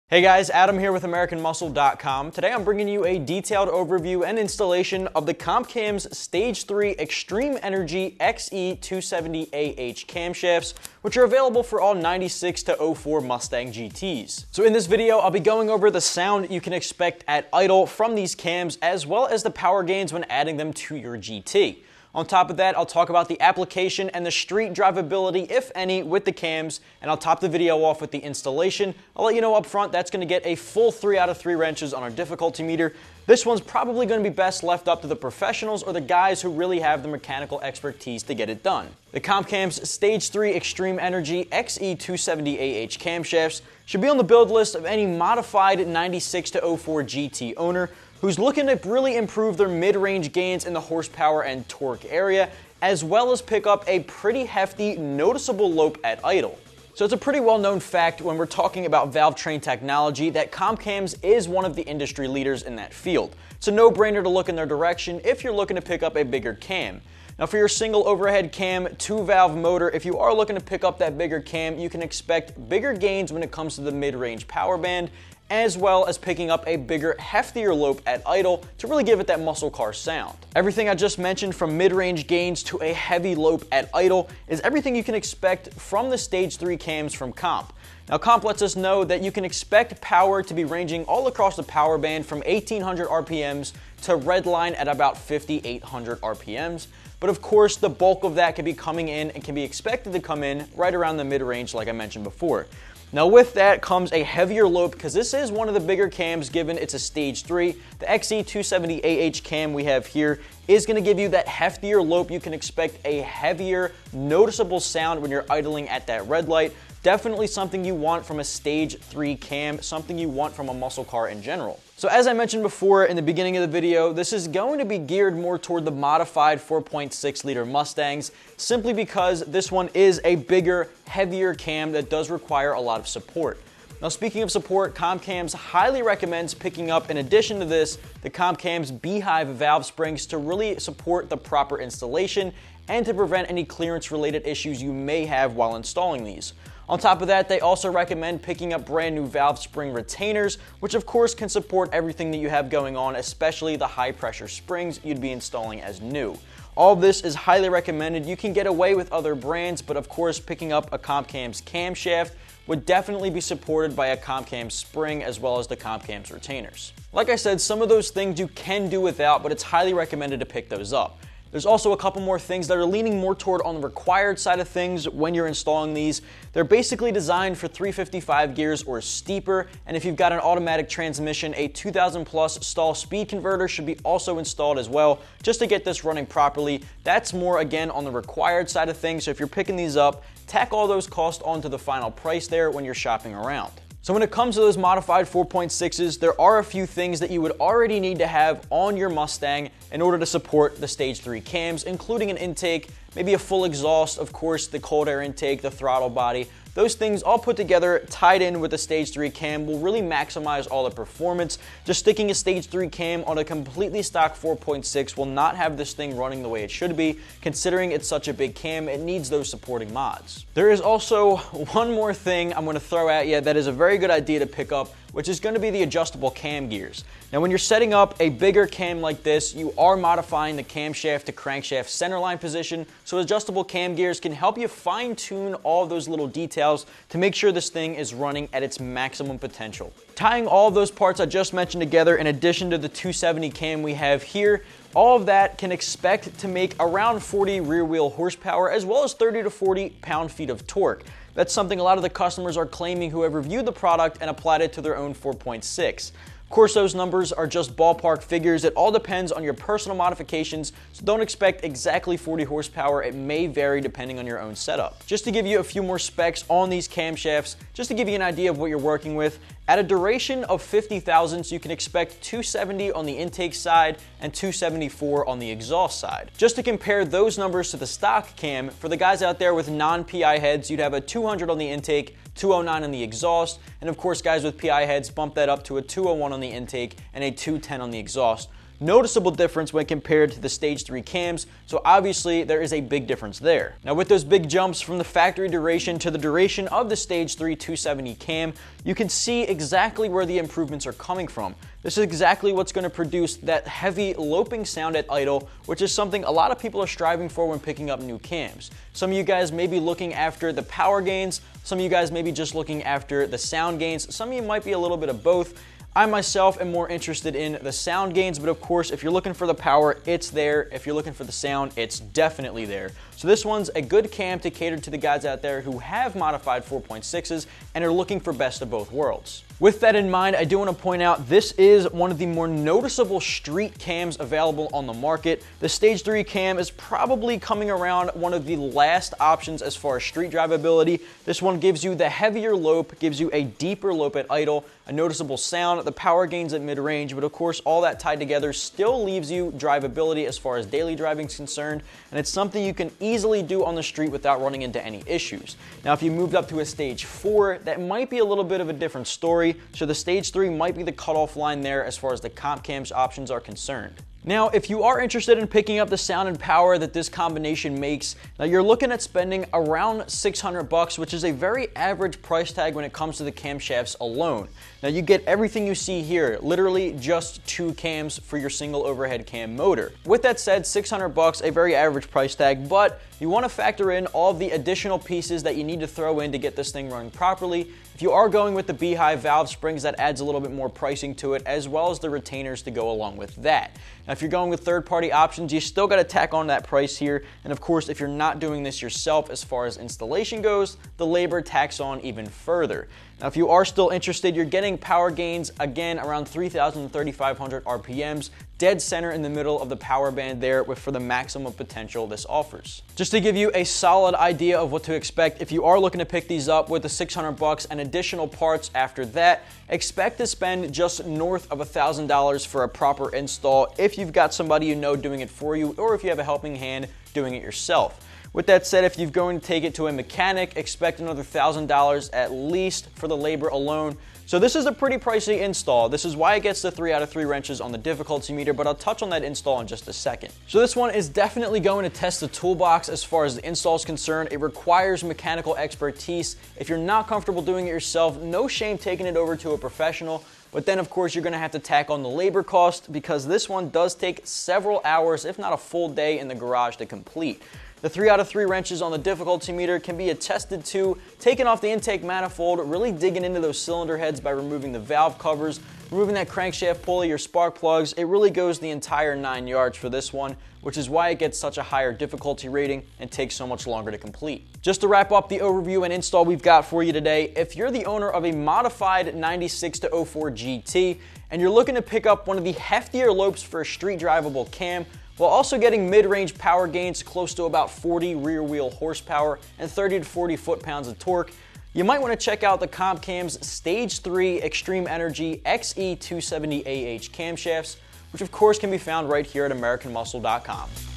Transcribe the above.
Hey guys, Adam here with AmericanMuscle.com. Today I'm bringing you a detailed overview and installation of the CompCam's Stage 3 Xtreme Energy XE270AH Camshafts, which are available for all 96 to 04 Mustang GTs. So in this video, I'll be going over the sound you can expect at idle from these cams, as well as the power gains when adding them to your GT. On top of that, I'll talk about the application and the street drivability, if any, with the cams, and I'll top the video off with the installation. I'll let you know up front that's going to get a full 3 out of 3 wrenches on our difficulty meter. This one's probably going to be best left up to the professionals or the guys who really have the mechanical expertise to get it done. The CompCam's Stage 3 Xtreme Energy XE270AH Camshafts should be on the build list of any modified 96 to 04 GT owner who's looking to really improve their mid-range gains in the horsepower and torque area, as well as pick up a pretty hefty, noticeable lope at idle. So it's a pretty well-known fact when we're talking about valve train technology that CompCams is one of the industry leaders in that field. It's a no-brainer to look in their direction if you're looking to pick up a bigger cam. Now for your single overhead cam, 2-valve motor, if you are looking to pick up that bigger cam, you can expect bigger gains when it comes to the mid-range power band, as well as picking up a bigger, heftier lope at idle to really give it that muscle car sound. Everything I just mentioned, from mid-range gains to a heavy lope at idle, is everything you can expect from the Stage 3 cams from Comp. Now Comp lets us know that you can expect power to be ranging all across the power band from 1800 RPMs to redline at about 5800 RPMs. But of course, the bulk of that can be coming in and can be expected to come in right around the mid-range like I mentioned before. Now with that comes a heavier lope, because this is one of the bigger cams given it's a Stage 3. The XE270AH cam we have here is going to give you that heftier lope. You can expect a heavier, noticeable sound when you're idling at that red light. Definitely something you want from a Stage 3 cam, something you want from a muscle car in general. So as I mentioned before in the beginning of the video, this is going to be geared more toward the modified 4.6 liter Mustangs, simply because this one is a bigger, heavier cam that does require a lot of support. Now speaking of support, CompCams highly recommends picking up, in addition to this, the CompCam's Beehive valve springs to really support the proper installation and to prevent any clearance related issues you may have while installing these. On top of that, they also recommend picking up brand new valve spring retainers, which of course can support everything that you have going on, especially the high pressure springs you'd be installing as new. All of this is highly recommended. You can get away with other brands, but of course picking up a CompCam's camshaft would definitely be supported by a CompCam's spring as well as the CompCam's retainers. Like I said, some of those things you can do without, but it's highly recommended to pick those up. There's also a couple more things that are leaning more toward on the required side of things when you're installing these. They're basically designed for 355 gears or steeper, and if you've got an automatic transmission, a 2000 plus stall speed converter should be also installed as well, just to get this running properly. That's more, again, on the required side of things, so if you're picking these up, tack all those costs onto the final price there when you're shopping around. So when it comes to those modified 4.6s, there are a few things that you would already need to have on your Mustang in order to support the Stage 3 cams, including an intake, maybe a full exhaust, of course, the cold air intake, the throttle body. Those things all put together, tied in with the Stage 3 cam, will really maximize all the performance. Just sticking a Stage 3 cam on a completely stock 4.6 will not have this thing running the way it should be. Considering it's such a big cam, it needs those supporting mods. There is also one more thing I'm going to throw at you that is a very good idea to pick up, which is going to be the adjustable cam gears. Now when you're setting up a bigger cam like this, you are modifying the camshaft to crankshaft centerline position, so adjustable cam gears can help you fine-tune all of those little details to make sure this thing is running at its maximum potential. Tying all of those parts I just mentioned together, in addition to the 270 cam we have here, all of that can expect to make around 40 rear wheel horsepower as well as 30 to 40 pound-feet of torque. That's something a lot of the customers are claiming who have reviewed the product and applied it to their own 4.6. Of course, those numbers are just ballpark figures. It all depends on your personal modifications, so don't expect exactly 40 horsepower. It may vary depending on your own setup. Just to give you a few more specs on these camshafts, just to give you an idea of what you're working with, at a duration of 50 thousandths, you can expect 270 on the intake side and 274 on the exhaust side. Just to compare those numbers to the stock cam, for the guys out there with non-PI heads, you'd have a 200 on the intake, 209 on the exhaust, and of course guys with PI heads bump that up to a 201 on the intake and a 210 on the exhaust. noticeable difference when compared to the Stage 3 cams, so obviously there is a big difference there. Now with those big jumps from the factory duration to the duration of the Stage 3 270 cam, you can see exactly where the improvements are coming from. This is exactly what's going to produce that heavy loping sound at idle, which is something a lot of people are striving for when picking up new cams. Some of you guys may be looking after the power gains, some of you guys may be just looking after the sound gains, some of you might be a little bit of both. I myself am more interested in the sound gains, but of course, if you're looking for the power, it's there. If you're looking for the sound, it's definitely there. So this one's a good cam to cater to the guys out there who have modified 4.6s and are looking for best of both worlds. With that in mind, I do want to point out this is one of the more noticeable street cams available on the market. The Stage 3 cam is probably coming around one of the last options as far as street drivability. This one gives you the heavier lope, gives you a deeper lope at idle, a noticeable sound, the power gains at mid-range, but of course all that tied together still leaves you drivability as far as daily driving is concerned, and it's something you can easily do on the street without running into any issues. Now if you moved up to a Stage 4, that might be a little bit of a different story. So the Stage 3 might be the cutoff line there as far as the comp cams options are concerned. Now, if you are interested in picking up the sound and power that this combination makes, now you're looking at spending around $600, which is a very average price tag when it comes to the camshafts alone. Now you get everything you see here, literally just 2 cams for your single overhead cam motor. With that said, $600, a very average price tag, but you want to factor in all of the additional pieces that you need to throw in to get this thing running properly. If you are going with the Beehive valve springs, that adds a little bit more pricing to it, as well as the retainers to go along with that. Now, if you're going with third-party options, you still got to tack on that price here. And of course, if you're not doing this yourself as far as installation goes, the labor tacks on even further. Now, if you are still interested, you're getting power gains, again, around 3,000 to 3,500 RPMs, dead center in the middle of the power band there for the maximum potential this offers. Just to give you a solid idea of what to expect, if you are looking to pick these up with the $600 and additional parts after that, expect to spend just north of $1,000 for a proper install if you've got somebody you know doing it for you, or if you have a helping hand doing it yourself. With that said, if you're going to take it to a mechanic, expect another $1,000 at least for the labor alone. So this is a pretty pricey install. This is why it gets the 3 out of 3 wrenches on the difficulty meter, but I'll touch on that install in just a second. So this one is definitely going to test the toolbox as far as the install is concerned. It requires mechanical expertise. If you're not comfortable doing it yourself, no shame taking it over to a professional. But then, of course, you're going to have to tack on the labor cost, because this one does take several hours, if not a full day, in the garage to complete. The 3 out of 3 wrenches on the difficulty meter can be attested to taking off the intake manifold, really digging into those cylinder heads by removing the valve covers, removing that crankshaft pulley, your spark plugs. It really goes the entire 9 yards for this one, which is why it gets such a higher difficulty rating and takes so much longer to complete. Just to wrap up the overview and install we've got for you today, if you're the owner of a modified 96 to 04 GT and you're looking to pick up one of the heftier lopes for a street drivable cam, while also getting mid-range power gains close to about 40 rear wheel horsepower and 30 to 40 foot-pounds of torque, you might want to check out the Comp Cam's Stage 3 Xtreme Energy XE270AH Camshafts, which of course can be found right here at AmericanMuscle.com.